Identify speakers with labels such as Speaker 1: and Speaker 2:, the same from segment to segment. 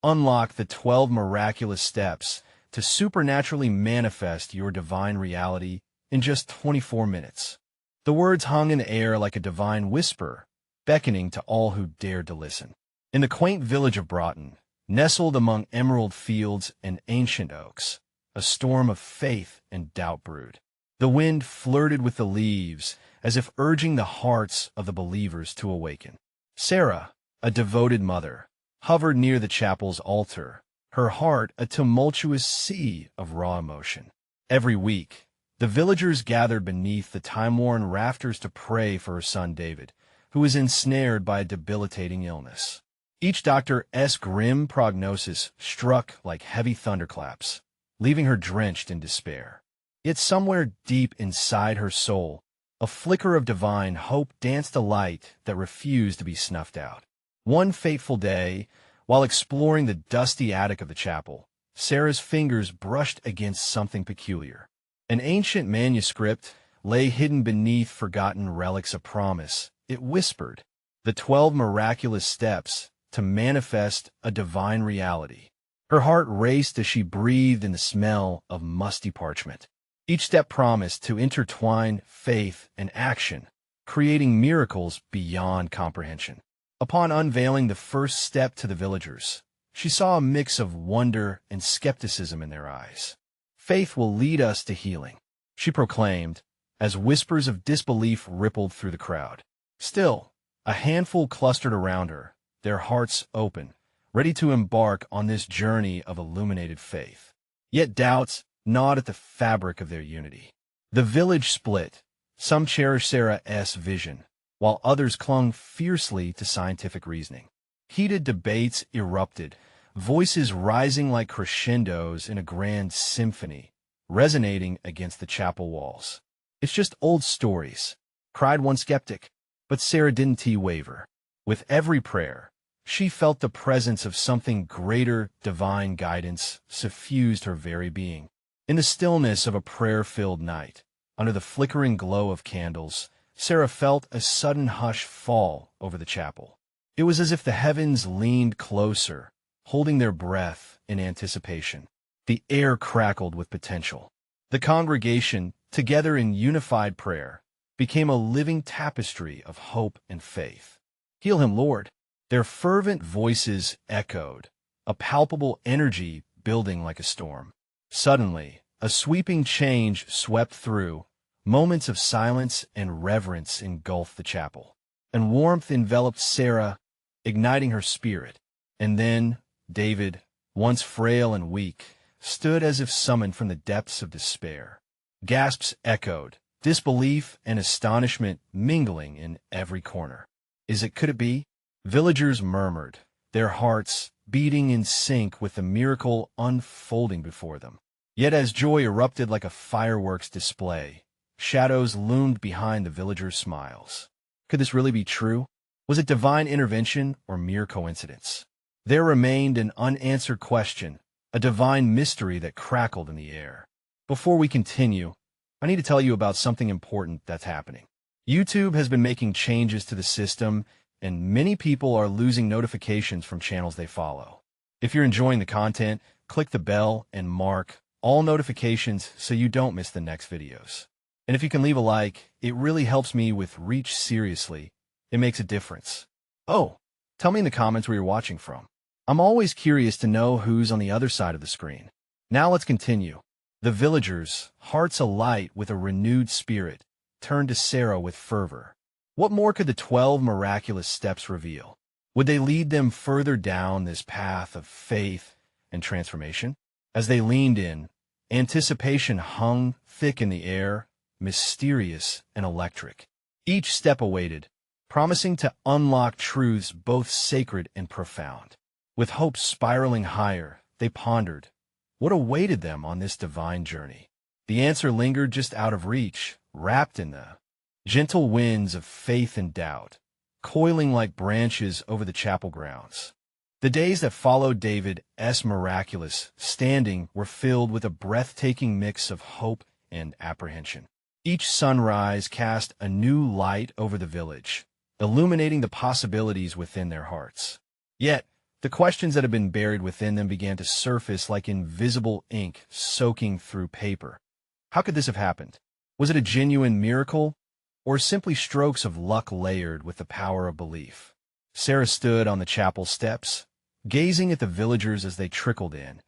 Speaker 1: Unlock the 12 miraculous steps to supernaturally manifest your divine reality in just 24 minutes. The words hung in the air like a divine whisper, beckoning to all who dared to listen. In the quaint village of Broughton, nestled among emerald fields and ancient oaks, a storm of faith and doubt brewed. The wind flirted with the leaves, as if urging the hearts of the believers to awaken. Sarah, a devoted mother, hovered near the chapel's altar, her heart a tumultuous sea of raw emotion. Every week, the villagers gathered beneath the time-worn rafters to pray for her son David, who was ensnared by a debilitating illness. Each doctor's grim prognosis struck like heavy thunderclaps, leaving her drenched in despair. Yet somewhere deep inside her soul, a flicker of divine hope danced a light that refused to be snuffed out. One fateful day, while exploring the dusty attic of the chapel, Sarah's fingers brushed against something peculiar. An ancient manuscript lay hidden beneath forgotten relics of promise. It whispered, "The 12 miraculous steps to manifest a divine reality." Her heart raced as she breathed in the smell of musty parchment. Each step promised to intertwine faith and action, creating miracles beyond comprehension. Upon unveiling the first step to the villagers, she saw a mix of wonder and skepticism in their eyes. "Faith will lead us to healing," she proclaimed, as whispers of disbelief rippled through the crowd. Still, a handful clustered around her, their hearts open, ready to embark on this journey of illuminated faith. Yet doubts gnawed at the fabric of their unity. The village split. Some cherished Sarah's vision, while others clung fiercely to scientific reasoning. Heated debates erupted, voices rising like crescendos in a grand symphony, resonating against the chapel walls. "It's just old stories," cried one skeptic, but Sarah didn't waver. With every prayer, she felt the presence of something greater. Divine guidance suffused her very being. In the stillness of a prayer-filled night, under the flickering glow of candles, Sarah felt a sudden hush fall over the chapel. It was as if the heavens leaned closer, holding their breath in anticipation. The air crackled with potential. The congregation, together in unified prayer, became a living tapestry of hope and faith. "Heal him, Lord." Their fervent voices echoed, a palpable energy building like a storm. Suddenly, a sweeping change swept through. Moments of silence and reverence engulfed the chapel, and warmth enveloped Sarah, igniting her spirit. And then, David, once frail and weak, stood as if summoned from the depths of despair. Gasps echoed, disbelief and astonishment mingling in every corner. Could it be? Villagers murmured, their hearts beating in sync with the miracle unfolding before them. Yet as joy erupted like a fireworks display, shadows loomed behind the villagers' smiles. Could this really be true? Was it divine intervention or mere coincidence? There remained an unanswered question, a divine mystery that crackled in the air. Before we continue, I need to tell you about something important that's happening. YouTube has been making changes to the system, and many people are losing notifications from channels they follow. If you're enjoying the content, click the bell and mark all notifications so you don't miss the next videos. And if you can leave a like, it really helps me with reach. Seriously, it makes a difference. Oh, tell me in the comments where you're watching from. I'm always curious to know who's on the other side of the screen. Now let's continue. The villagers, hearts alight with a renewed spirit, turned to Sarah with fervor. What more could the 12 miraculous steps reveal? Would they lead them further down this path of faith and transformation? As they leaned in, anticipation hung thick in the air, mysterious and electric. Each step awaited, promising to unlock truths both sacred and profound. With hope spiraling higher, they pondered, what awaited them on this divine journey? The answer lingered just out of reach, wrapped in the gentle winds of faith and doubt, coiling like branches over the chapel grounds. The days that followed David's miraculous standing were filled with a breathtaking mix of hope and apprehension. Each sunrise cast a new light over the village, illuminating the possibilities within their hearts. Yet, The questions that had been buried within them began to surface like invisible ink soaking through paper. How could this have happened? Was it a genuine miracle, or simply strokes of luck layered with the power of belief? Sarah stood on the chapel steps, gazing at the villagers as they trickled in,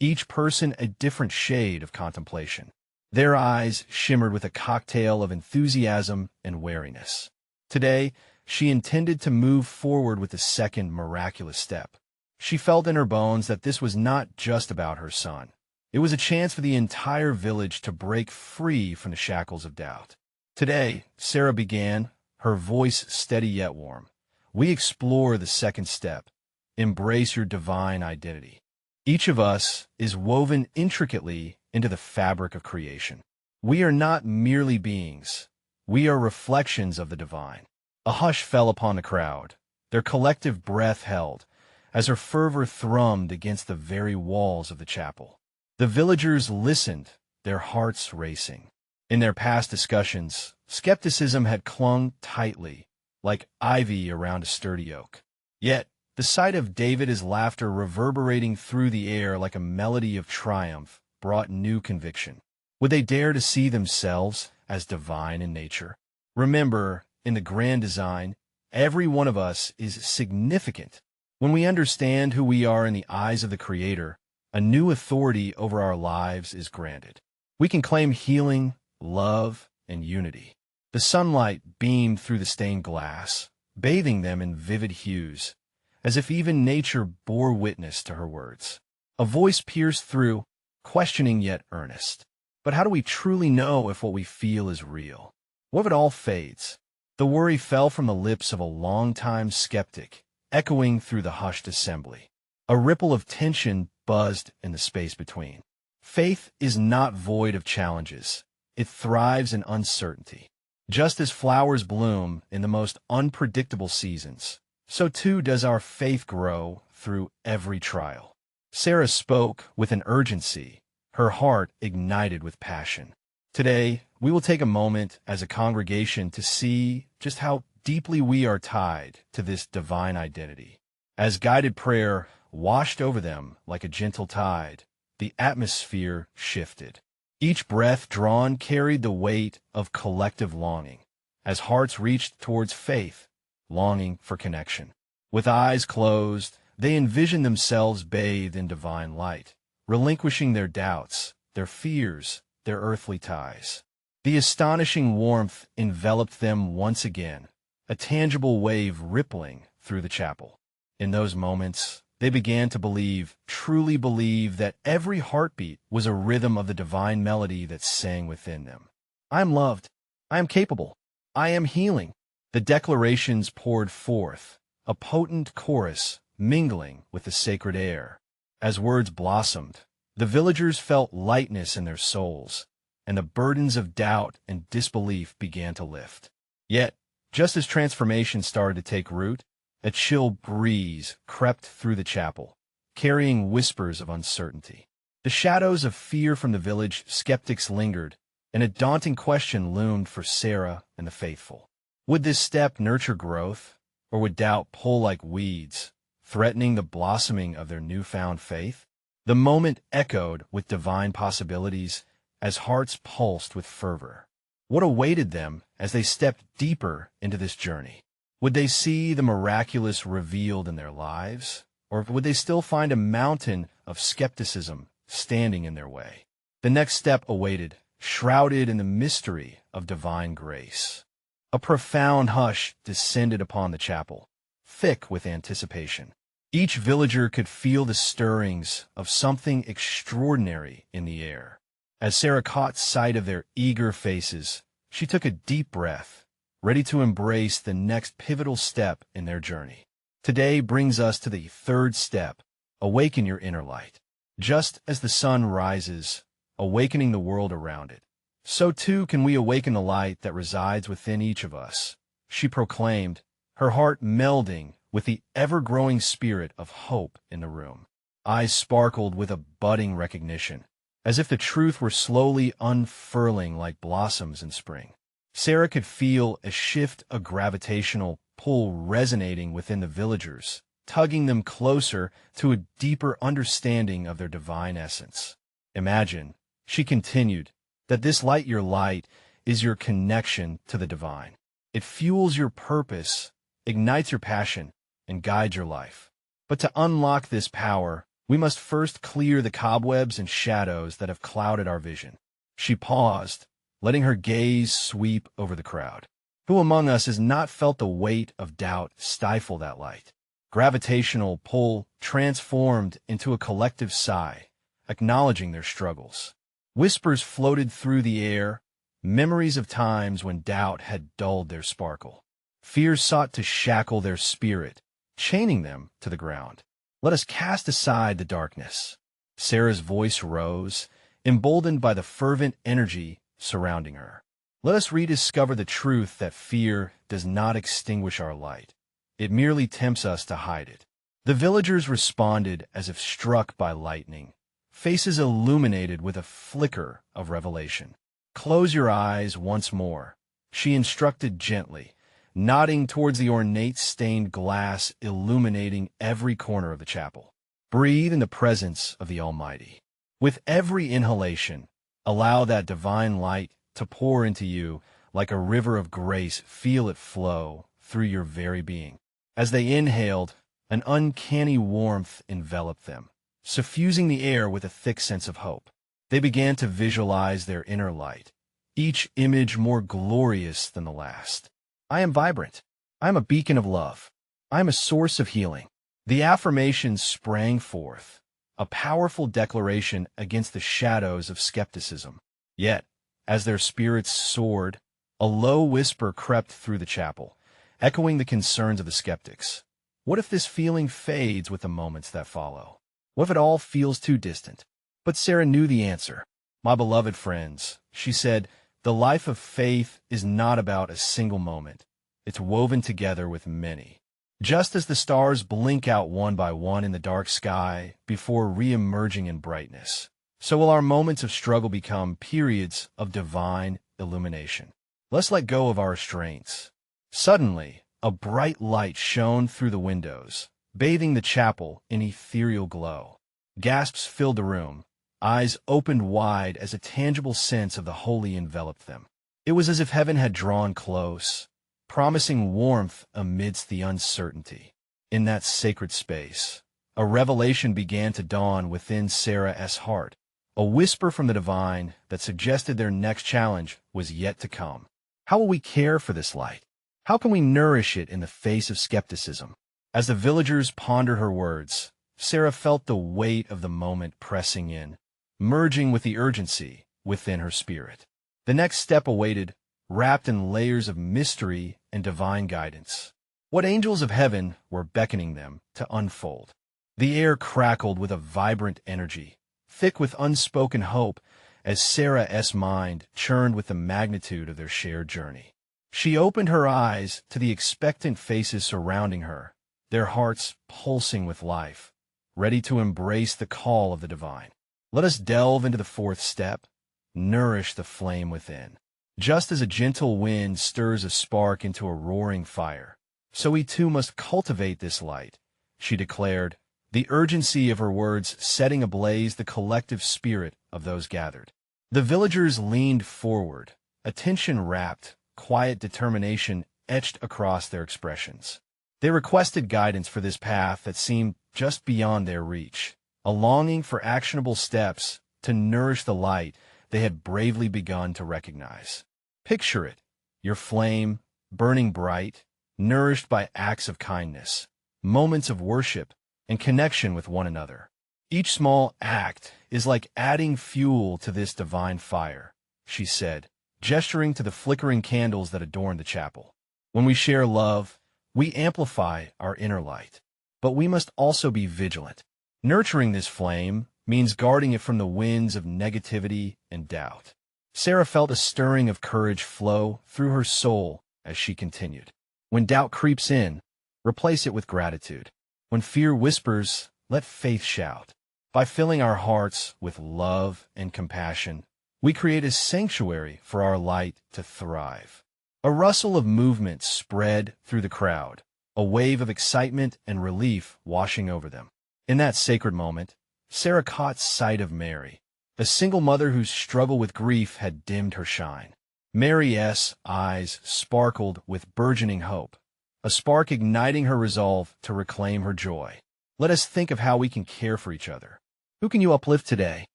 Speaker 1: each person a different shade of contemplation. Their eyes shimmered with a cocktail of enthusiasm and wariness. Today, she intended to move forward with the second miraculous step. She felt in her bones that this was not just about her son. It was a chance for the entire village to break free from the shackles of doubt. Today, Sarah began, her voice steady yet warm. We explore the second step. Embrace your divine identity. Each of us is woven intricately into the fabric of creation. We are not merely beings. We are reflections of the divine. A hush fell upon the crowd, their collective breath held, as her fervor thrummed against the very walls of the chapel. The villagers listened, their hearts racing. In their past discussions, skepticism had clung tightly, like ivy around a sturdy oak. Yet, the sight of David's laughter reverberating through the air like a melody of triumph brought new conviction. Would they dare to see themselves as divine in nature? Remember, in the grand design, every one of us is significant. When we understand who we are in the eyes of the Creator, a new authority over our lives is granted. We can claim healing, love, and unity. The sunlight beamed through the stained glass, bathing them in vivid hues, as if even nature bore witness to her words. A voice pierced through, questioning yet earnest. But how do we truly know if what we feel is real? What if it all fades? The worry fell from the lips of a longtime skeptic, echoing through the hushed assembly. A ripple of tension buzzed in the space between. Faith is not void of challenges. It thrives in uncertainty. Just as flowers bloom in the most unpredictable seasons, so too does our faith grow through every trial. Sarah spoke with an urgency, her heart ignited with passion. Today, we will take a moment as a congregation to see just how deeply we are tied to this divine identity. As guided prayer washed over them like a gentle tide, the atmosphere shifted. Each breath drawn carried the weight of collective longing, as hearts reached towards faith, longing for connection. With eyes closed, they envisioned themselves bathed in divine light, relinquishing their doubts, their fears, their earthly ties. The astonishing warmth enveloped them once again, a tangible wave rippling through the chapel. In those moments, they began to believe, truly believe, that every heartbeat was a rhythm of the divine melody that sang within them. I am loved. I am capable. I am healing. The declarations poured forth, a potent chorus mingling with the sacred air. As words blossomed, the villagers felt lightness in their souls, and the burdens of doubt and disbelief began to lift. Yet, just as transformation started to take root, a chill breeze crept through the chapel, carrying whispers of uncertainty. The shadows of fear from the village skeptics lingered, and a daunting question loomed for Sarah and the faithful. Would this step nurture growth, or would doubt pull like weeds, threatening the blossoming of their newfound faith? The moment echoed with divine possibilities as hearts pulsed with fervor. What awaited them as they stepped deeper into this journey? Would they see the miraculous revealed in their lives, or would they still find a mountain of skepticism standing in their way? The next step awaited, shrouded in the mystery of divine grace. A profound hush descended upon the chapel, thick with anticipation. Each villager could feel the stirrings of something extraordinary in the air. As Sarah caught sight of their eager faces, she took a deep breath, ready to embrace the next pivotal step in their journey. Today brings us to the third step, awaken your inner light. Just as the sun rises, awakening the world around it, so too can we awaken the light that resides within each of us, she proclaimed, her heart melding with the ever-growing spirit of hope in the room. Eyes sparkled with a budding recognition, as if the truth were slowly unfurling like blossoms in spring. Sarah could feel a shift of gravitational pull resonating within the villagers, tugging them closer to a deeper understanding of their divine essence. Imagine, she continued, that this light your light is your connection to the divine. It fuels your purpose, ignites your passion, and guides your life. But to unlock this power, we must first clear the cobwebs and shadows that have clouded our vision. She paused, letting her gaze sweep over the crowd. Who among us has not felt the weight of doubt stifle that light? Gravitational pull transformed into a collective sigh, acknowledging their struggles. Whispers floated through the air, memories of times when doubt had dulled their sparkle. Fears sought to shackle their spirit, chaining them to the ground. Let us cast aside the darkness. Sarah's voice rose, emboldened by the fervent energy surrounding her. Let us rediscover the truth that fear does not extinguish our light. It merely tempts us to hide it. The villagers responded as if struck by lightning, faces illuminated with a flicker of revelation. Close your eyes once more, she instructed gently, nodding towards the ornate stained glass illuminating every corner of the chapel. Breathe in the presence of the Almighty. With every inhalation, allow that divine light to pour into you like a river of grace. Feel it flow through your very being. As they inhaled, an uncanny warmth enveloped them, suffusing the air with a thick sense of hope. They began to visualize their inner light, each image more glorious than the last. I am vibrant. I am a beacon of love. I am a source of healing. The affirmations sprang forth, a powerful declaration against the shadows of skepticism. Yet, as their spirits soared, a low whisper crept through the chapel, echoing the concerns of the skeptics. What if this feeling fades with the moments that follow? What if it all feels too distant? But Sarah knew the answer. My beloved friends, she said, the life of faith is not about a single moment. It's woven together with many. Just as the stars blink out one by one in the dark sky before re-emerging in brightness, so will our moments of struggle become periods of divine illumination. Let's let go of our restraints. Suddenly, a bright light shone through the windows, bathing the chapel in ethereal glow. Gasps filled the room, eyes opened wide as a tangible sense of the holy enveloped them. It was as if heaven had drawn close, promising warmth amidst the uncertainty. In that sacred space, a revelation began to dawn within Sarah's heart, a whisper from the divine that suggested their next challenge was yet to come. How will we care for this light? How can we nourish it in the face of skepticism? As the villagers pondered her words, Sarah felt the weight of the moment pressing in, merging with the urgency within her spirit. The next step awaited, wrapped in layers of mystery and divine guidance. What angels of heaven were beckoning them to unfold? The air crackled with a vibrant energy, thick with unspoken hope, as Sarah's mind churned with the magnitude of their shared journey. She opened her eyes to the expectant faces surrounding her, their hearts pulsing with life, ready to embrace the call of the divine. Let us delve into the fourth step, nourish the flame within. Just as a gentle wind stirs a spark into a roaring fire, so we too must cultivate this light, she declared, the urgency of her words setting ablaze the collective spirit of those gathered. The villagers leaned forward, attention rapt, quiet determination etched across their expressions. They requested guidance for this path that seemed just beyond their reach, a longing for actionable steps to nourish the light they had bravely begun to recognize. Picture it, your flame, burning bright, nourished by acts of kindness, moments of worship, and connection with one another. Each small act is like adding fuel to this divine fire, she said, gesturing to the flickering candles that adorned the chapel. When we share love, we amplify our inner light. But we must also be vigilant. Nurturing this flame means guarding it from the winds of negativity and doubt. Sarah felt a stirring of courage flow through her soul as she continued. When doubt creeps in, replace it with gratitude. When fear whispers, let faith shout. By filling our hearts with love and compassion, we create a sanctuary for our light to thrive. A rustle of movement spread through the crowd, a wave of excitement and relief washing over them. In that sacred moment, Sarah caught sight of Mary, a single mother whose struggle with grief had dimmed her shine. Mary's eyes sparkled with burgeoning hope, a spark igniting her resolve to reclaim her joy. Let us think of how we can care for each other. Who can you uplift today?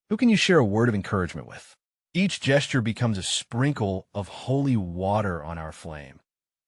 Speaker 1: Who can you share a word of encouragement with? Each gesture becomes a sprinkle of holy water on our flame,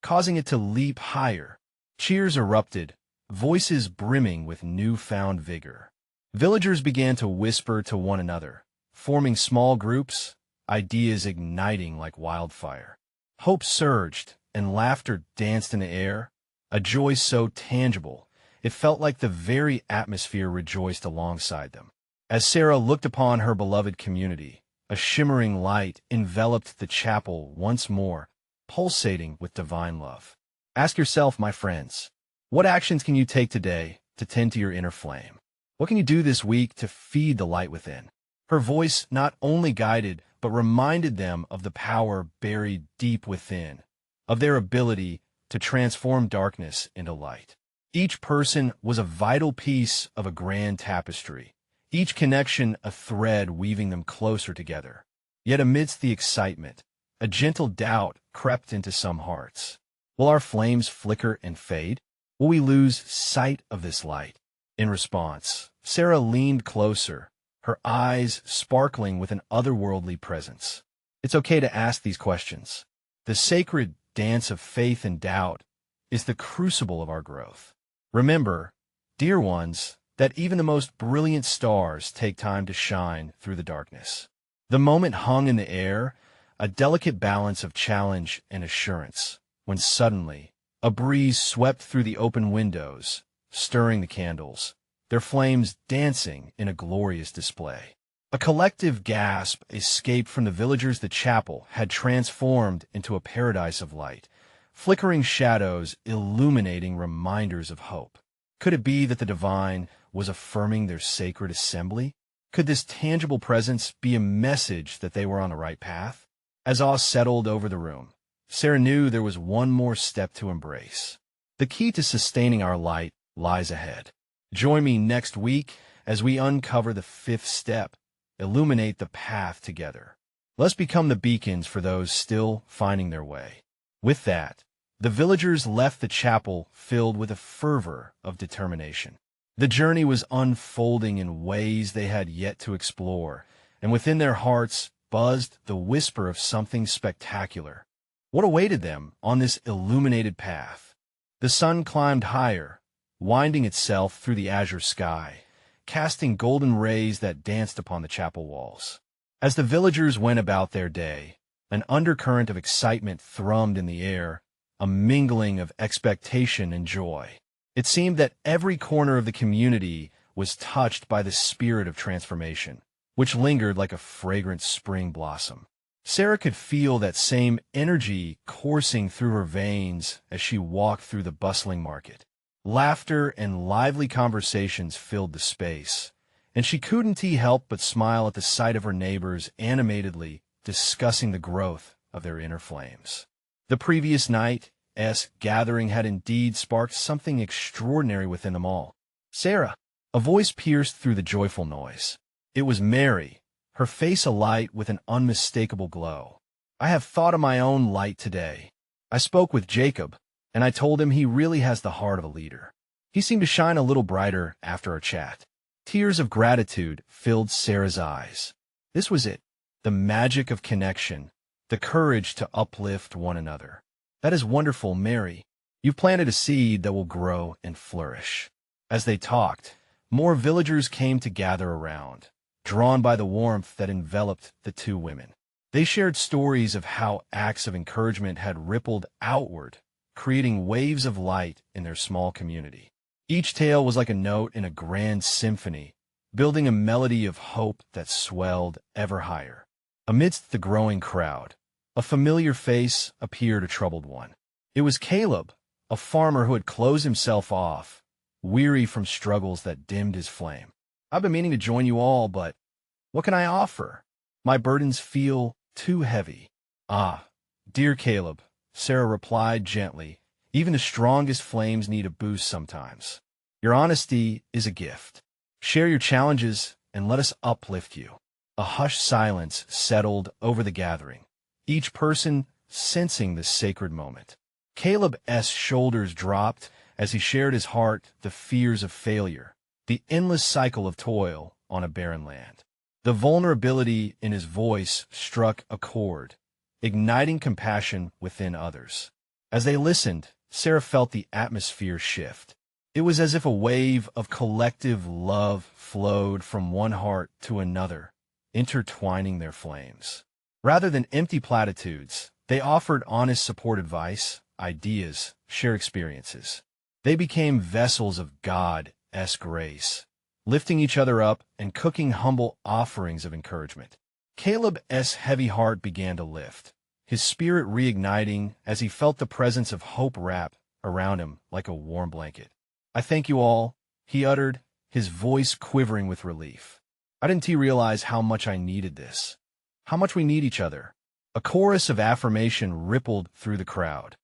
Speaker 1: causing it to leap higher. Cheers erupted, voices brimming with newfound vigor. Villagers began to whisper to one another, forming small groups, ideas igniting like wildfire. Hope surged, and laughter danced in the air, a joy so tangible, it felt like the very atmosphere rejoiced alongside them. As Sarah looked upon her beloved community, a shimmering light enveloped the chapel once more, pulsating with divine love. Ask yourself, my friends, what actions can you take today to tend to your inner flame? What can you do this week to feed the light within? Her voice not only guided, but reminded them of the power buried deep within, of their ability to transform darkness into light. Each person was a vital piece of a grand tapestry, each connection a thread weaving them closer together. Yet amidst the excitement, a gentle doubt crept into some hearts. Will our flames flicker and fade? Will we lose sight of this light? In response, Sarah leaned closer, her eyes sparkling with an otherworldly presence. It's okay to ask these questions. The sacred dance of faith and doubt is the crucible of our growth. Remember, dear ones, that even the most brilliant stars take time to shine through the darkness. The moment hung in the air, a delicate balance of challenge and assurance, when suddenly a breeze swept through the open windows, stirring the candles, their flames dancing in a glorious display. A collective gasp escaped from the villagers. The chapel had transformed into a paradise of light, flickering shadows illuminating reminders of hope. Could it be that the divine was affirming their sacred assembly? Could this tangible presence be a message that they were on the right path? As awe settled over the room, Sarah knew there was one more step to embrace. The key to sustaining our light lies ahead. Join me next week as we uncover the fifth step, illuminate the path together. Let's become the beacons for those still finding their way. With that, the villagers left the chapel filled with a fervor of determination. The journey was unfolding in ways they had yet to explore, and within their hearts buzzed the whisper of something spectacular. What awaited them on this illuminated path? The sun climbed higher, winding itself through the azure sky, casting golden rays that danced upon the chapel walls. As the villagers went about their day, an undercurrent of excitement thrummed in the air, a mingling of expectation and joy. It seemed that every corner of the community was touched by the spirit of transformation, which lingered like a fragrant spring blossom. Sarah could feel that same energy coursing through her veins as she walked through the bustling market. Laughter and lively conversations filled the space, and she couldn't help but smile at the sight of her neighbors animatedly discussing the growth of their inner flames. The previous night's gathering had indeed sparked something extraordinary within them all. Sarah, a voice pierced through the joyful noise. It was Mary, her face alight with an unmistakable glow. I have thought of my own light today. I spoke with Jacob, and I told him he really has the heart of a leader. He seemed to shine a little brighter after our chat. Tears of gratitude filled Sarah's eyes. This was it, the magic of connection, the courage to uplift one another. That is wonderful, Mary. You've planted a seed that will grow and flourish. As they talked, more villagers came to gather around, drawn by the warmth that enveloped the two women. They shared stories of how acts of encouragement had rippled outward, creating waves of light in their small community. Each tale was like a note in a grand symphony, building a melody of hope that swelled ever higher. Amidst the growing crowd, a familiar face appeared, a troubled one. It was Caleb, a farmer who had closed himself off, weary from struggles that dimmed his flame. I've been meaning to join you all, but what can I offer? My burdens feel too heavy. Ah, dear Caleb, Sarah replied gently, Even the strongest flames need a boost sometimes. Your honesty is a gift. Share your challenges and let us uplift you. A hushed silence settled over the gathering, each person sensing this sacred moment. Caleb's shoulders dropped as he shared his heart, the fears of failure, the endless cycle of toil on a barren land. The vulnerability in his voice struck a chord, igniting compassion within others. As they listened, Sarah felt the atmosphere shift. It was as if a wave of collective love flowed from one heart to another, intertwining their flames. Rather than empty platitudes, they offered honest support advice, ideas, shared experiences. They became vessels of God's grace, lifting each other up and cooking humble offerings of encouragement. Caleb's heavy heart began to lift, his spirit reigniting as he felt the presence of hope wrap around him like a warm blanket. "I thank you all," he uttered, his voice quivering with relief. "I didn't realize how much I needed this. How much we need each other." A chorus of affirmation rippled through the crowd.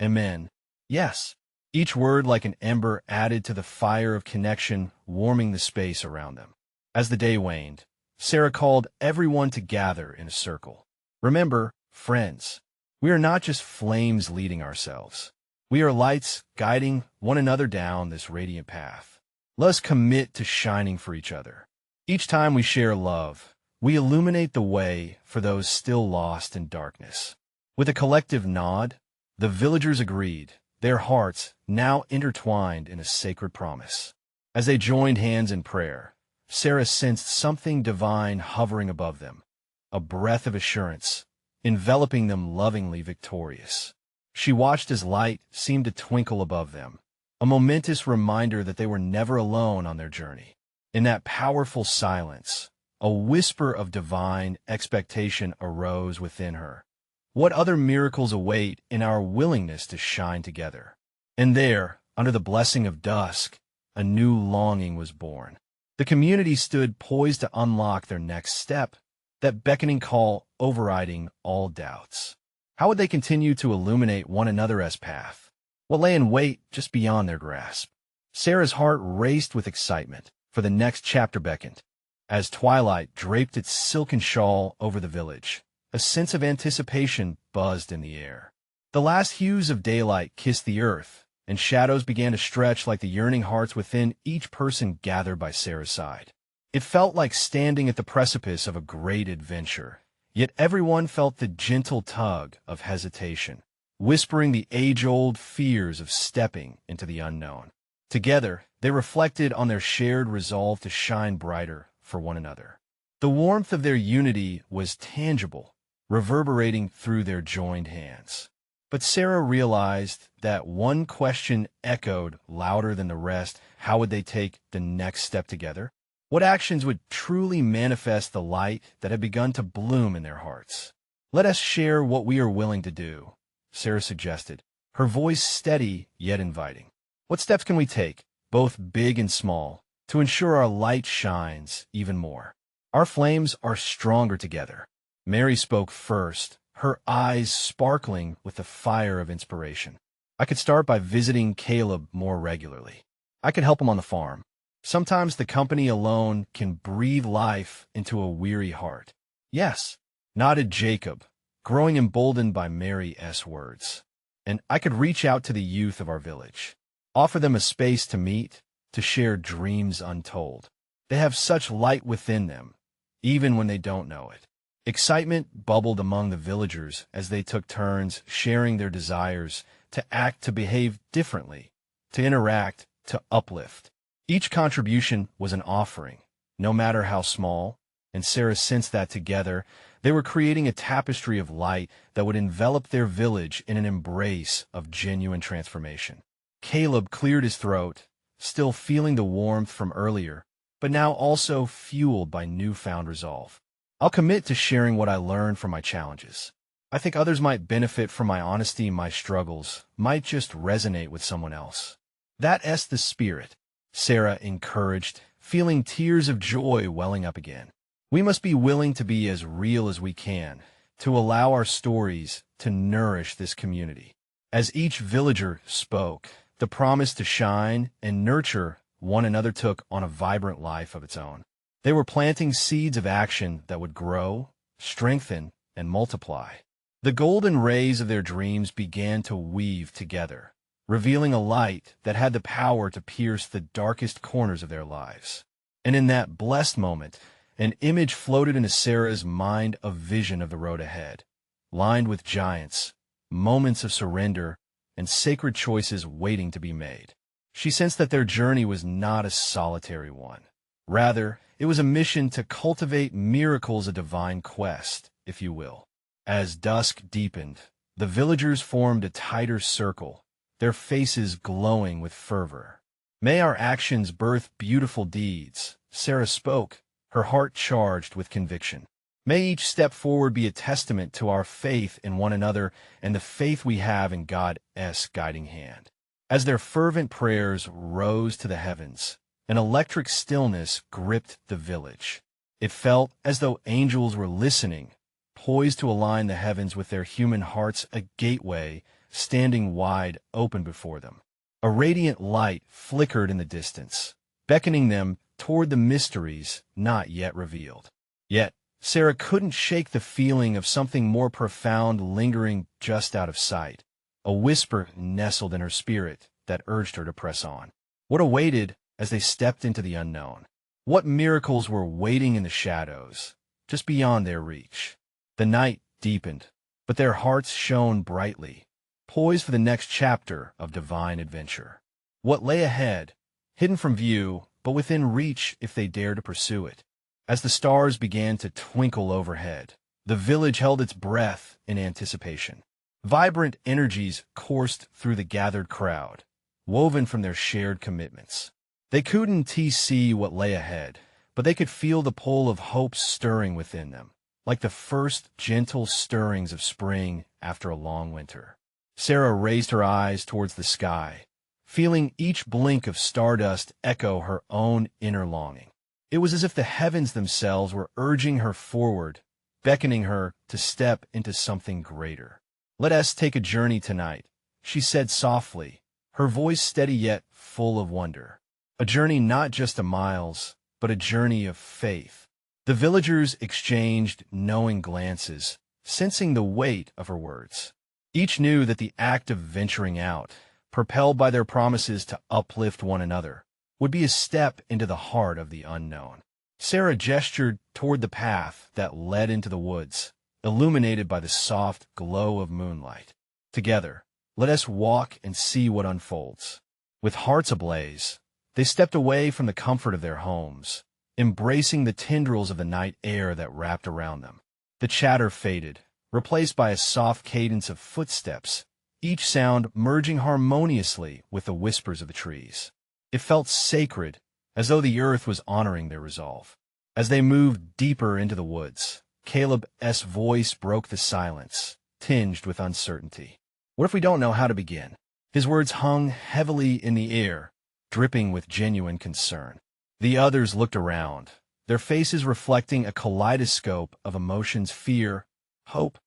Speaker 1: Amen. Yes. Each word like an ember added to the fire of connection, warming the space around them. As the day waned, Sarah called everyone to gather in a circle. "Remember, friends, we are not just flames leading ourselves. We are lights guiding one another down this radiant path. Let us commit to shining for each other. Each time we share love, we illuminate the way for those still lost in darkness." With a collective nod, the villagers agreed, their hearts now intertwined in a sacred promise. As they joined hands in prayer, Sarah sensed something divine hovering above them, a breath of assurance, enveloping them lovingly victorious. She watched as light seemed to twinkle above them, a momentous reminder that they were never alone on their journey. In that powerful silence, a whisper of divine expectation arose within her. What other miracles await in our willingness to shine together? And there, under the blessing of dusk, a new longing was born. The community stood poised to unlock their next step, that beckoning call overriding all doubts. How would they continue to illuminate one another's path? What lay in wait just beyond their grasp? Sarah's heart raced with excitement, for the next chapter beckoned. As twilight draped its silken shawl over the village, a sense of anticipation buzzed in the air. The last hues of daylight kissed the earth, and shadows began to stretch like the yearning hearts within each person gathered by Sarah's side. It felt like standing at the precipice of a great adventure, yet everyone felt the gentle tug of hesitation, whispering the age-old fears of stepping into the unknown. Together, they reflected on their shared resolve to shine brighter for one another. The warmth of their unity was tangible, reverberating through their joined hands. But Sarah realized that one question echoed louder than the rest. How would they take the next step together? What actions would truly manifest the light that had begun to bloom in their hearts? "Let us share what we are willing to do," Sarah suggested, her voice steady yet inviting. "What steps can we take, both big and small, to ensure our light shines even more? Our flames are stronger together." Mary spoke first, her eyes sparkling with the fire of inspiration. "I could start by visiting Caleb more regularly. I could help him on the farm. Sometimes the company alone can breathe life into a weary heart." "Yes," nodded Jacob, growing emboldened by Mary's words. "And I could reach out to the youth of our village, offer them a space to meet, to share dreams untold. They have such light within them, even when they don't know it." Excitement bubbled among the villagers as they took turns sharing their desires to act, to behave differently, to interact, to uplift. Each contribution was an offering, no matter how small, and Sarah sensed that together they were creating a tapestry of light that would envelop their village in an embrace of genuine transformation. Caleb cleared his throat, still feeling the warmth from earlier, but now also fueled by newfound resolve. "I'll commit to sharing what I learned from my challenges. I think others might benefit from my honesty. My struggles might just resonate with someone else." "That's the spirit," Sarah encouraged, feeling tears of joy welling up again. "We must be willing to be as real as we can, to allow our stories to nourish this community." As each villager spoke, the promise to shine and nurture one another took on a vibrant life of its own. They were planting seeds of action that would grow, strengthen, and multiply. The golden rays of their dreams began to weave together, revealing a light that had the power to pierce the darkest corners of their lives. And in that blessed moment, an image floated into Sarah's mind, a vision of the road ahead, lined with giants, moments of surrender, and sacred choices waiting to be made. She sensed that their journey was not a solitary one. Rather, it was a mission to cultivate miracles, a divine quest, if you will. As dusk deepened, the villagers formed a tighter circle, their faces glowing with fervor. "May our actions birth beautiful deeds," Sarah spoke, her heart charged with conviction. "May each step forward be a testament to our faith in one another and the faith we have in God's guiding hand." As their fervent prayers rose to the heavens, an electric stillness gripped the village. It felt as though angels were listening, poised to align the heavens with their human hearts, a gateway standing wide open before them. A radiant light flickered in the distance, beckoning them toward the mysteries not yet revealed. Yet, Sarah couldn't shake the feeling of something more profound lingering just out of sight. A whisper nestled in her spirit that urged her to press on. What awaited as they stepped into the unknown? What miracles were waiting in the shadows, just beyond their reach? The night deepened, but their hearts shone brightly, poised for the next chapter of divine adventure. What lay ahead, hidden from view, but within reach if they dared to pursue it? As the stars began to twinkle overhead, the village held its breath in anticipation. Vibrant energies coursed through the gathered crowd, woven from their shared commitments. They couldn't see what lay ahead, but they could feel the pull of hope stirring within them, like the first gentle stirrings of spring after a long winter. Sarah raised her eyes towards the sky, feeling each blink of stardust echo her own inner longing. It was as if the heavens themselves were urging her forward, beckoning her to step into something greater. "Let us take a journey tonight," she said softly, her voice steady yet full of wonder. A journey not just to miles, but a journey of faith. The villagers exchanged knowing glances, sensing the weight of her words. Each knew that the act of venturing out, propelled by their promises to uplift one another, would be a step into the heart of the unknown. Sarah gestured toward the path that led into the woods, illuminated by the soft glow of moonlight. "Together, let us walk and see what unfolds." With hearts ablaze, they stepped away from the comfort of their homes, embracing the tendrils of the night air that wrapped around them. The chatter faded, replaced by a soft cadence of footsteps, each sound merging harmoniously with the whispers of the trees. It felt sacred, as though the earth was honoring their resolve. As they moved deeper into the woods, Caleb's voice broke the silence, tinged with uncertainty. "What if we don't know how to begin?" His words hung heavily in the air, dripping with genuine concern. The others looked around, their faces reflecting a kaleidoscope of emotions: fear, hope,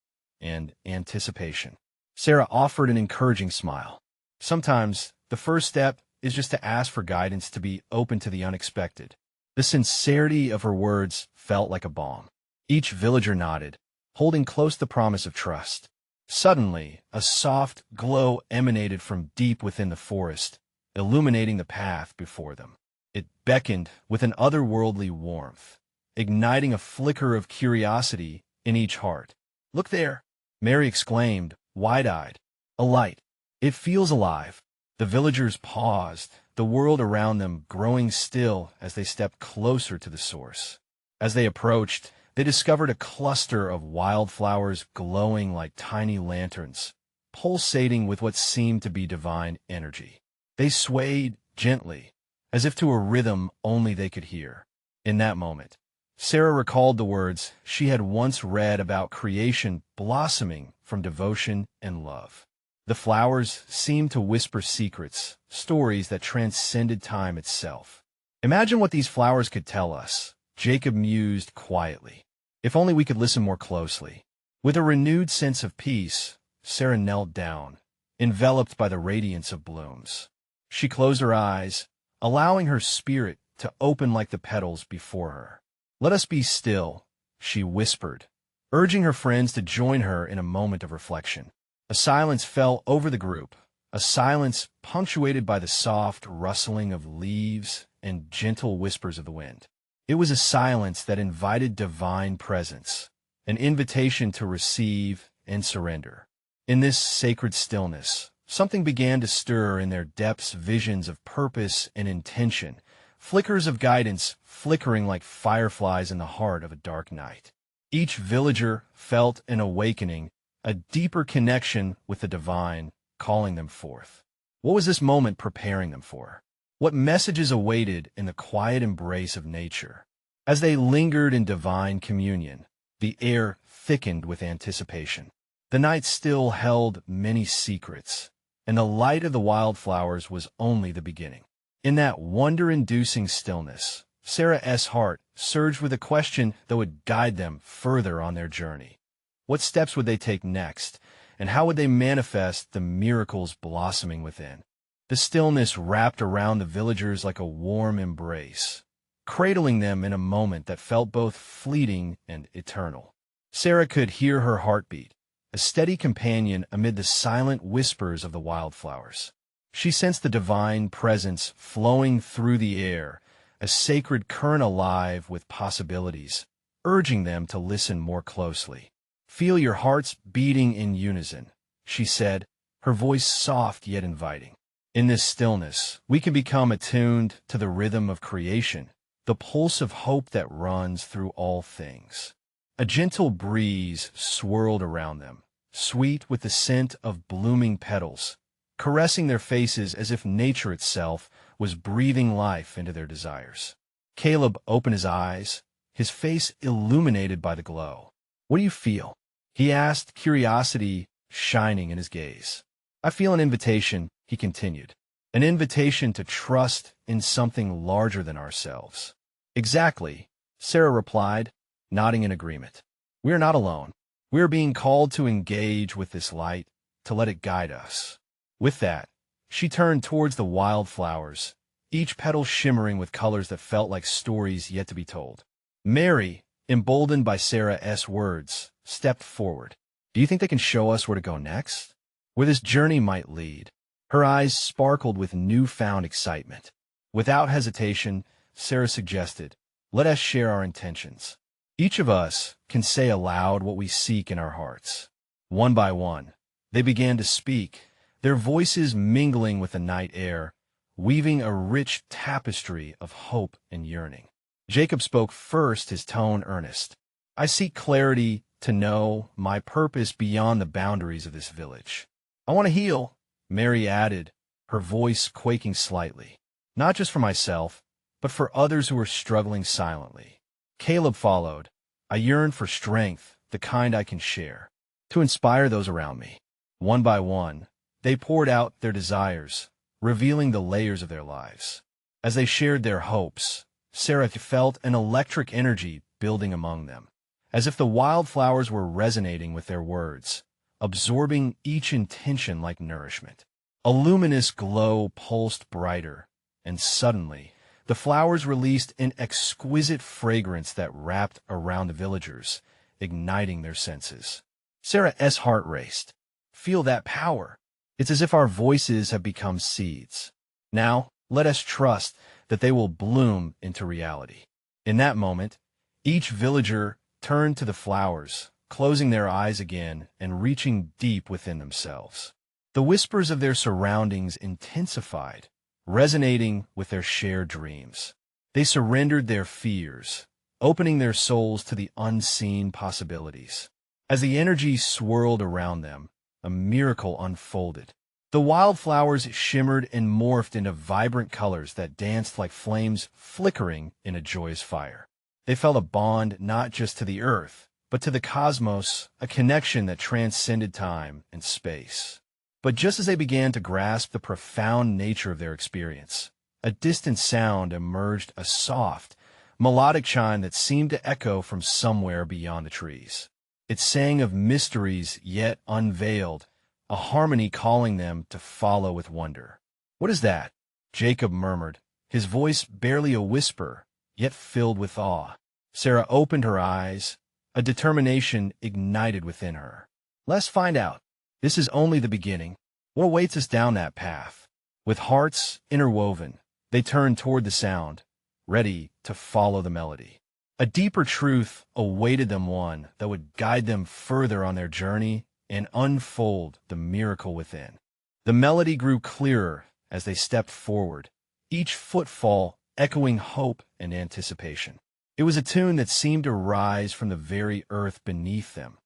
Speaker 1: and anticipation. Sarah offered an encouraging smile. Sometimes the first step is just to ask for guidance, to be open to the unexpected. The sincerity of her words felt like a balm. Each villager nodded, holding close the promise of trust. Suddenly, a soft glow emanated from deep within the forest, illuminating the path before them. It beckoned with an otherworldly warmth, igniting a flicker of curiosity in each heart. "Look there!" Mary exclaimed, wide-eyed. "A light. It feels alive." The villagers paused, the world around them growing still as they stepped closer to the source. As they approached, they discovered a cluster of wildflowers glowing like tiny lanterns, pulsating with what seemed to be divine energy. They swayed gently, as if to a rhythm only they could hear. In that moment, Sarah recalled the words she had once read about creation blossoming from devotion and love. The flowers seemed to whisper secrets, stories that transcended time itself. "Imagine what these flowers could tell us," Jacob mused quietly. "If only we could listen more closely." With a renewed sense of peace, Sarah knelt down, enveloped by the radiance of blooms. She closed her eyes, allowing her spirit to open like the petals before her. "Let us be still," she whispered, urging her friends to join her in a moment of reflection. A silence fell over the group, a silence punctuated by the soft rustling of leaves and gentle whispers of the wind. It was a silence that invited divine presence, an invitation to receive and surrender. In this sacred stillness, something began to stir in their depths, visions of purpose and intention, flickers of guidance flickering like fireflies in the heart of a dark night. Each villager felt an awakening, a deeper connection with the divine, calling them forth. What was this moment preparing them for? What messages awaited in the quiet embrace of nature? As they lingered in divine communion, the air thickened with anticipation. The night still held many secrets, and the light of the wildflowers was only the beginning. In that wonder-inducing stillness, Sarah's heart surged with a question that would guide them further on their journey. What steps would they take next, and how would they manifest the miracles blossoming within? The stillness wrapped around the villagers like a warm embrace, cradling them in a moment that felt both fleeting and eternal. Sarah could hear her heartbeat, a steady companion amid the silent whispers of the wildflowers. She sensed the divine presence flowing through the air, a sacred current alive with possibilities, urging them to listen more closely. "Feel your hearts beating in unison," she said, her voice soft yet inviting. In this stillness, we can become attuned to the rhythm of creation, the pulse of hope that runs through all things. A gentle breeze swirled around them, sweet with the scent of blooming petals, caressing their faces as if nature itself was breathing life into their desires. Caleb opened his eyes, his face illuminated by the glow. "What do you feel?" he asked, curiosity shining in his gaze. "I feel an invitation," he continued. "An invitation to trust in something larger than ourselves." "Exactly," Sarah replied, nodding in agreement. "We are not alone. We are being called to engage with this light, to let it guide us." With that, she turned towards the wildflowers, each petal shimmering with colors that felt like stories yet to be told. Mary, emboldened by Sarah's words, stepped forward. "Do you think they can show us where to go next? Where this journey might lead?" Her eyes sparkled with newfound excitement. Without hesitation, Sarah suggested, "Let us share our intentions. Each of us can say aloud what we seek in our hearts." One by one, they began to speak, their voices mingling with the night air, weaving a rich tapestry of hope and yearning. Jacob spoke first, his tone earnest. "I seek clarity to know my purpose beyond the boundaries of this village." "I want to heal," Mary added, her voice quaking slightly. "Not just for myself, but for others who are struggling silently." Caleb followed. "I yearn for strength, the kind I can share, to inspire those around me." One by one, they poured out their desires, revealing the layers of their lives. As they shared their hopes, Sarah felt an electric energy building among them, as if the wildflowers were resonating with their words, absorbing each intention like nourishment. A luminous glow pulsed brighter, and suddenly, the flowers released an exquisite fragrance that wrapped around the villagers, igniting their senses. Sarah's heart raced. "Feel that power. It's as if our voices have become seeds. Now, let us trust that they will bloom into reality." In that moment, each villager turned to the flowers, closing their eyes again and reaching deep within themselves. The whispers of their surroundings intensified, resonating with their shared dreams. They surrendered their fears, opening their souls to the unseen possibilities. As the energy swirled around them, a miracle unfolded. The wildflowers shimmered and morphed into vibrant colors that danced like flames flickering in a joyous fire. They felt a bond not just to the earth, but to the cosmos, a connection that transcended time and space. But just as they began to grasp the profound nature of their experience, a distant sound emerged, a soft, melodic chime that seemed to echo from somewhere beyond the trees. It sang of mysteries yet unveiled, a harmony calling them to follow with wonder. "What is that?" Jacob murmured, his voice barely a whisper, yet filled with awe. Sarah opened her eyes, a determination ignited within her. "Let's find out. This is only the beginning. What awaits us down that path?" With hearts interwoven, they turned toward the sound, ready to follow the melody. A deeper truth awaited them, one that would guide them further on their journey and unfold the miracle within. The melody grew clearer as they stepped forward, each footfall echoing hope and anticipation. It was a tune that seemed to rise from the very earth beneath them,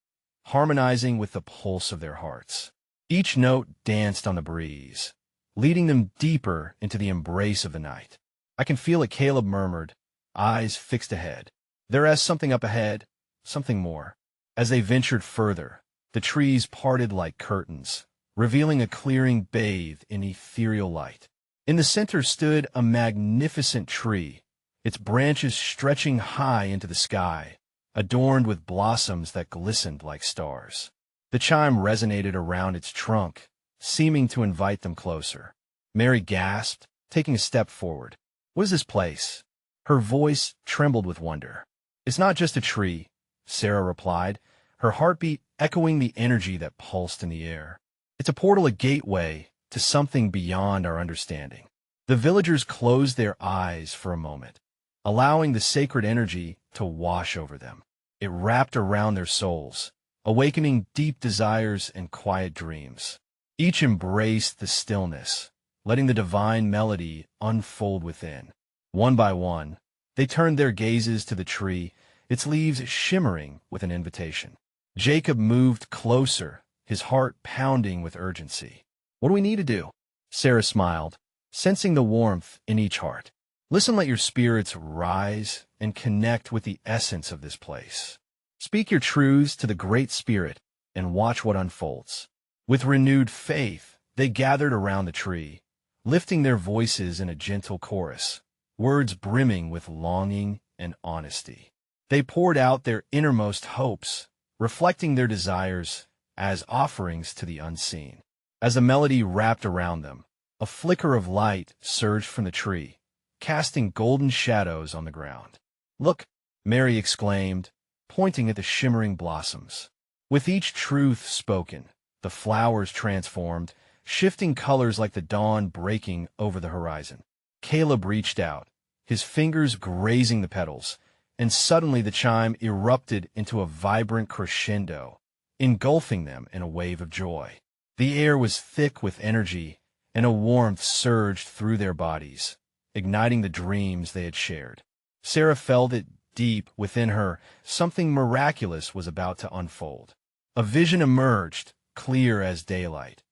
Speaker 1: harmonizing with the pulse of their hearts. Each note danced on the breeze, leading them deeper into the embrace of the night. "I can feel it," Caleb murmured, eyes fixed ahead. "There is something up ahead, something more." As they ventured further, the trees parted like curtains, revealing a clearing bathed in ethereal light. In the center stood a magnificent tree, its branches stretching high into the sky, adorned with blossoms that glistened like stars. The chime resonated around its trunk, seeming to invite them closer. Mary gasped, taking a step forward. "What is this place?" Her voice trembled with wonder. "It's not just a tree," Sarah replied, her heartbeat echoing the energy that pulsed in the air. "It's a portal, a gateway to something beyond our understanding." The villagers closed their eyes for a moment, allowing the sacred energy to wash over them. It wrapped around their souls, awakening deep desires and quiet dreams. Each embraced the stillness, letting the divine melody unfold within. One by one, they turned their gazes to the tree, its leaves shimmering with an invitation. Jacob moved closer, his heart pounding with urgency. "What do we need to do?" Sarah smiled, sensing the warmth in each heart. "Listen, let your spirits rise and connect with the essence of this place. Speak your truths to the Great Spirit and watch what unfolds." With renewed faith, they gathered around the tree, lifting their voices in a gentle chorus, words brimming with longing and honesty. They poured out their innermost hopes, reflecting their desires as offerings to the unseen. As the melody wrapped around them, a flicker of light surged from the tree, casting golden shadows on the ground. "Look," Mary exclaimed, pointing at the shimmering blossoms. With each truth spoken, the flowers transformed, shifting colors like the dawn breaking over the horizon. Caleb reached out, his fingers grazing the petals, and suddenly the chime erupted into a vibrant crescendo, engulfing them in a wave of joy. The air was thick with energy, and a warmth surged through their bodies, igniting the dreams they had shared. Sarah felt it deep within her. Something miraculous was about to unfold. A vision emerged, clear as daylight.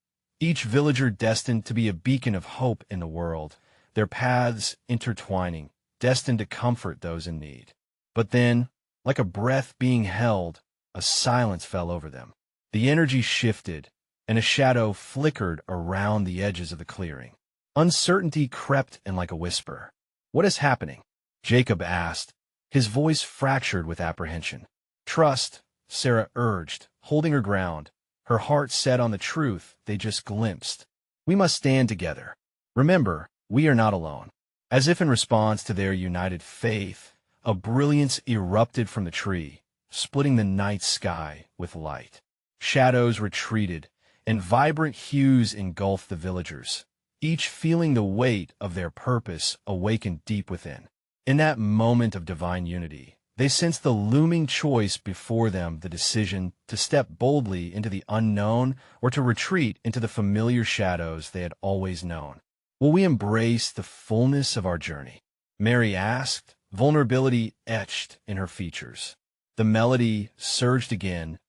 Speaker 1: Each villager destined to be a beacon of hope in the world, their paths intertwining, destined to comfort those in need. But then, like a breath being held, a silence fell over them. The energy shifted, and a shadow flickered around the edges of the clearing. Uncertainty crept in like a whisper. "What is happening?" Jacob asked, his voice fractured with apprehension. "Trust," Sarah urged, holding her ground, her heart set on the truth they just glimpsed. "We must stand together. Remember, we are not alone." As if in response to their united faith, a brilliance erupted from the tree, splitting the night sky with light. Shadows retreated, and vibrant hues engulfed the villagers, each feeling the weight of their purpose awakened deep within. In that moment of divine unity, they sensed the looming choice before them, the decision to step boldly into the unknown or to retreat into the familiar shadows they had always known. "Will we embrace the fullness of our journey?" Mary asked, vulnerability etched in her features. The melody surged again,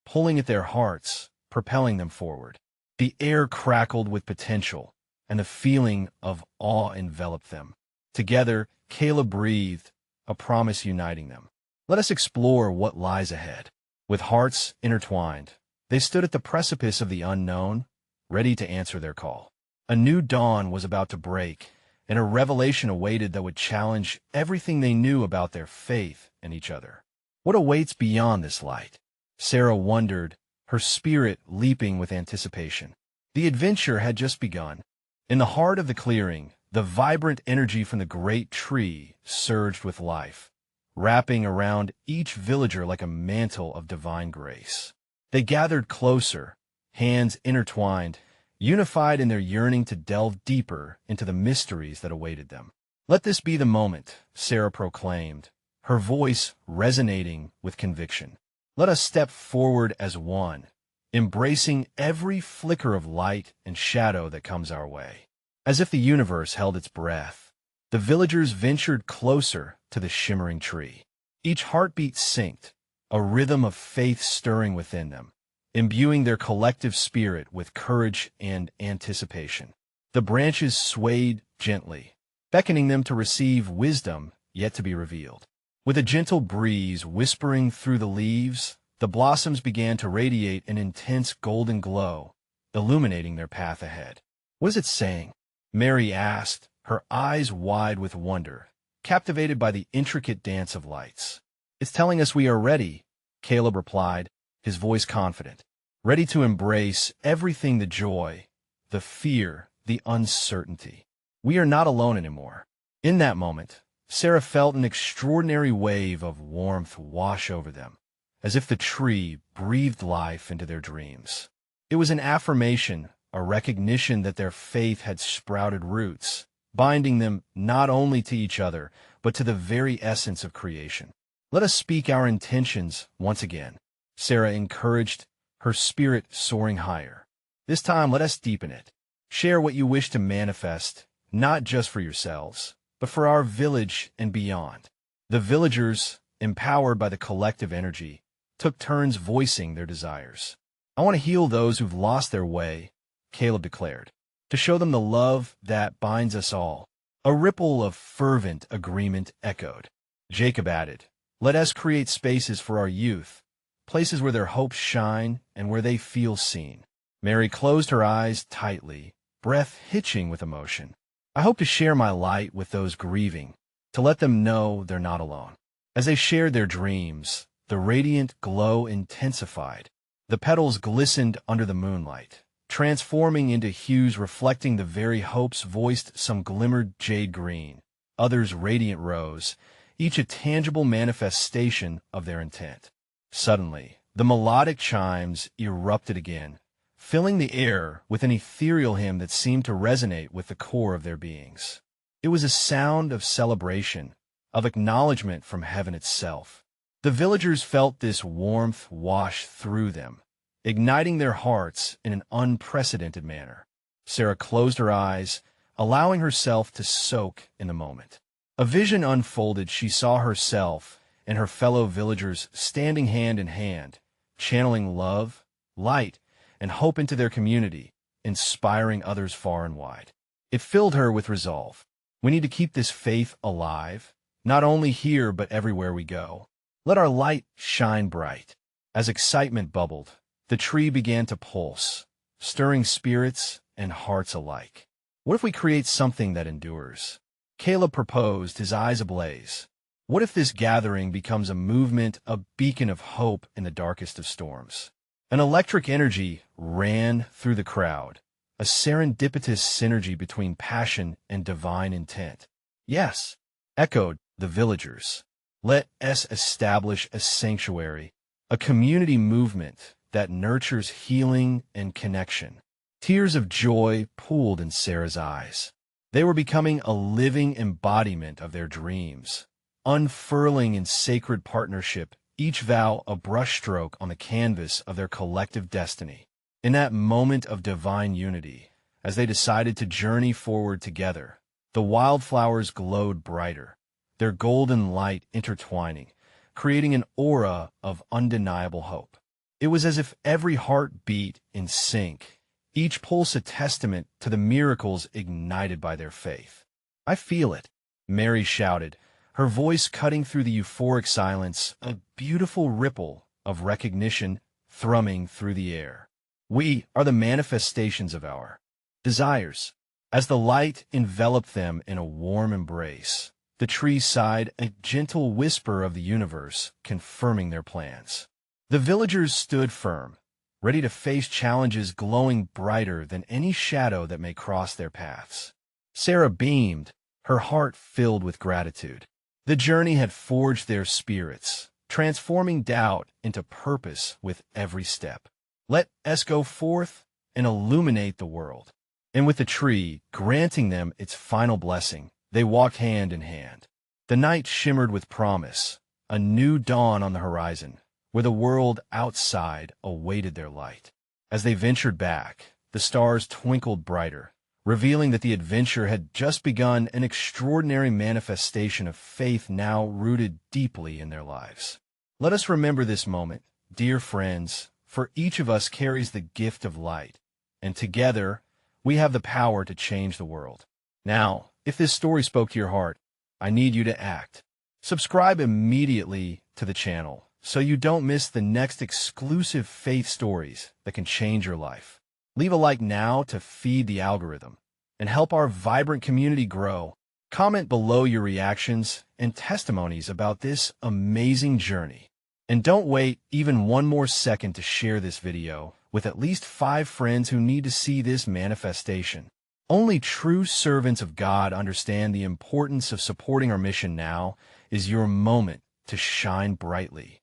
Speaker 1: pulling at their hearts, propelling them forward. The air crackled with potential, and the feeling of awe enveloped them. Together, Caleb breathed, a promise uniting them. "Let us explore what lies ahead." With hearts intertwined, they stood at the precipice of the unknown, ready to answer their call. A new dawn was about to break, and a revelation awaited that would challenge everything they knew about their faith and each other. What awaits beyond this light? Sarah wondered, her spirit leaping with anticipation. The adventure had just begun. In the heart of the clearing, the vibrant energy from the great tree surged with life, wrapping around each villager like a mantle of divine grace. They gathered closer, hands intertwined, unified in their yearning to delve deeper into the mysteries that awaited them. "Let this be the moment," Sarah proclaimed, her voice resonating with conviction. "Let us step forward as one, embracing every flicker of light and shadow that comes our way." As if the universe held its breath, the villagers ventured closer to the shimmering tree. Each heartbeat synced, a rhythm of faith stirring within them, imbuing their collective spirit with courage and anticipation. The branches swayed gently, beckoning them to receive wisdom yet to be revealed. With a gentle breeze whispering through the leaves, the blossoms began to radiate an intense golden glow, illuminating their path ahead. "What is it saying?" Mary asked, her eyes wide with wonder, captivated by the intricate dance of lights. "It's telling us we are ready," Caleb replied, his voice confident. "Ready to embrace everything, the joy, the fear, the uncertainty. We are not alone anymore." In that moment, Sarah felt an extraordinary wave of warmth wash over them, as if the tree breathed life into their dreams. It was an affirmation, a recognition that their faith had sprouted roots, binding them not only to each other, but to the very essence of creation. "Let us speak our intentions once again," Sarah encouraged, her spirit soaring higher. "This time let us deepen it. Share what you wish to manifest, not just for yourselves, but for our village and beyond." The villagers, empowered by the collective energy, took turns voicing their desires. "I want to heal those who've lost their way," Caleb declared, "to show them the love that binds us all." A ripple of fervent agreement echoed. Jacob added, "Let us create spaces for our youth, places where their hopes shine and where they feel seen." Mary closed her eyes tightly, breath hitching with emotion. "I hope to share my light with those grieving, to let them know they're not alone." As they shared their dreams, the radiant glow intensified. The petals glistened under the moonlight, transforming into hues reflecting the very hopes voiced. Some glimmered jade green, others radiant rose, each a tangible manifestation of their intent. Suddenly, the melodic chimes erupted again, filling the air with an ethereal hymn that seemed to resonate with the core of their beings. It was a sound of celebration, of acknowledgement from heaven itself. The villagers felt this warmth wash through them, igniting their hearts in an unprecedented manner. Sarah closed her eyes, allowing herself to soak in the moment. A vision unfolded. She saw herself and her fellow villagers standing hand in hand, channeling love, light, and hope into their community, inspiring others far and wide. It filled her with resolve. We need to keep this faith alive, not only here but everywhere we go. Let our light shine bright. As excitement bubbled, the tree began to pulse, stirring spirits and hearts alike. "What if we create something that endures?" Caleb proposed, his eyes ablaze. "What if this gathering becomes a movement, a beacon of hope in the darkest of storms?" An electric energy ran through the crowd, a serendipitous synergy between passion and divine intent. "Yes," echoed the villagers. "Let us establish a sanctuary, a community movement that nurtures healing and connection." Tears of joy pooled in Sarah's eyes. They were becoming a living embodiment of their dreams, unfurling in sacred partnership, each vow a brushstroke on the canvas of their collective destiny. In that moment of divine unity, as they decided to journey forward together, the wildflowers glowed brighter, their golden light intertwining, creating an aura of undeniable hope. It was as if every heart beat in sync, each pulse a testament to the miracles ignited by their faith. "I feel it," Mary shouted, her voice cutting through the euphoric silence, a beautiful ripple of recognition thrumming through the air. "We are the manifestations of our desires." As the light enveloped them in a warm embrace, the tree sighed, a gentle whisper of the universe confirming their plans. The villagers stood firm, ready to face challenges glowing brighter than any shadow that may cross their paths. Sarah beamed, her heart filled with gratitude. The journey had forged their spirits, transforming doubt into purpose with every step. Let us go forth and illuminate the world. And with the tree granting them its final blessing, they walked hand in hand. The night shimmered with promise, a new dawn on the horizon, where the world outside awaited their light. As they ventured back, the stars twinkled brighter, revealing that the adventure had just begun, an extraordinary manifestation of faith now rooted deeply in their lives. Let us remember this moment, dear friends, for each of us carries the gift of light, and together we have the power to change the world. Now, if this story spoke to your heart, I need you to act. Subscribe immediately to the channel so you don't miss the next exclusive faith stories that can change your life. Leave a like now to feed the algorithm and help our vibrant community grow. Comment below your reactions and testimonies about this amazing journey. And don't wait even one more second to share this video with at least 5 friends who need to see this manifestation. Only true servants of God understand the importance of supporting our mission. Now is your moment to shine brightly.